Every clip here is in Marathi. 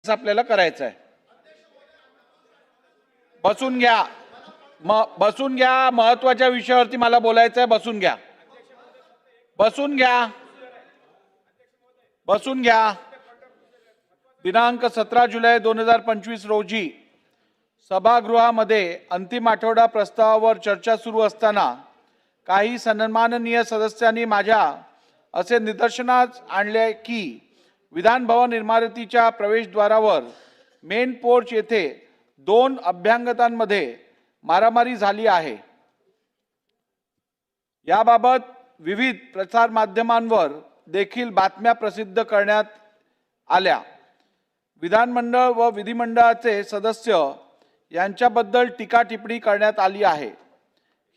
आपल्याला करायचं आहे। बसून घ्या, बसून घ्या। महत्त्वाच्या विषयावरती मला बोलायचं आहे। बसून घ्या, बसून घ्या, बसून घ्या। दिनांक 17 जुलै 2025 रोजी सभागृहामध्ये अंतिम आठवडा प्रस्तावावर चर्चा सुरू असताना काही सन्माननीय सदस्यांनी माझ्या असे निदर्शनास आणले की विधान भवन इमारतीच्या प्रवेशद्वारावर मेन पोर्च येथे 2 अभ्यागतांमध्ये मारामारी झाली आहे। याबाबत विविध प्रसार माध्यमांवर देखील बातम्या प्रसिद्ध करण्यात आल्या। विधानमंडळ व विधिमंडळाचे सदस्य यांच्याबद्दल टीका टिप्पणी करण्यात आली आहे।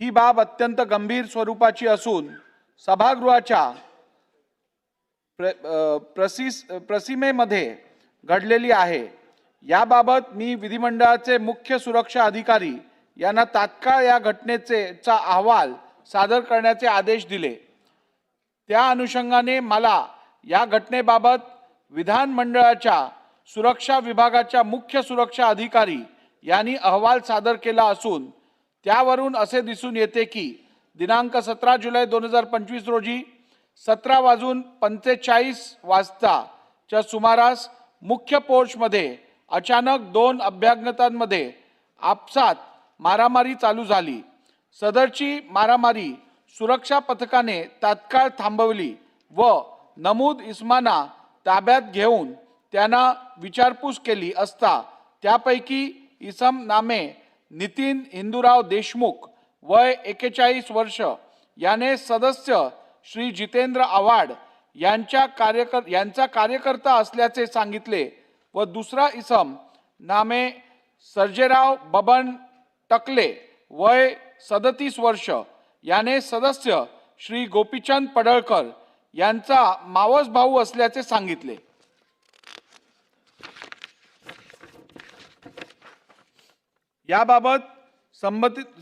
ही बाब अत्यंत गंभीर स्वरूपाची असून सभागृहाच्या प्रसीमेमध्ये घडलेली आहे। याबाबत मी विधिमंडळाचे मुख्य सुरक्षा अधिकारी यांना तात्काळ या घटनेचा अहवाल सादर करण्याचे आदेश दिले। त्या अनुषंगाने मला या घटनेबाबत विधानमंडळाच्या सुरक्षा विभागाच्या मुख्य सुरक्षा अधिकारी यांनी अहवाल सादर केला असून त्यावरून असे दिसून येते की दिनांक 17 जुलै 2025 रोजी 17:45 वाजताच्या सुमारास मुख्य पोर्चमध्ये अचानक 2 अभ्यागतांमध्ये आपसात मारामारी चालू झाली। सदरची मारामारी सुरक्षा पथकाने तात्काळ थांबवली व नमूद इसमांना ताब्यात घेऊन त्यांना विचारपूस केली असता त्यापैकी इसम नामे नितीन हिंदूराव देशमुख वय 41 वर्ष याने सदस्य श्री जितेंद्र आव्हाड यांचा कार्यकर्ता असल्याचे सांगितले व दुसरा इसम नामे सर्जेराव बबन टकले वय 37 वर्ष याने सदस्य श्री गोपीचंद पडळकर यांचा मावस भाऊ असल्याचे सांगितले। याबाबत संबंधित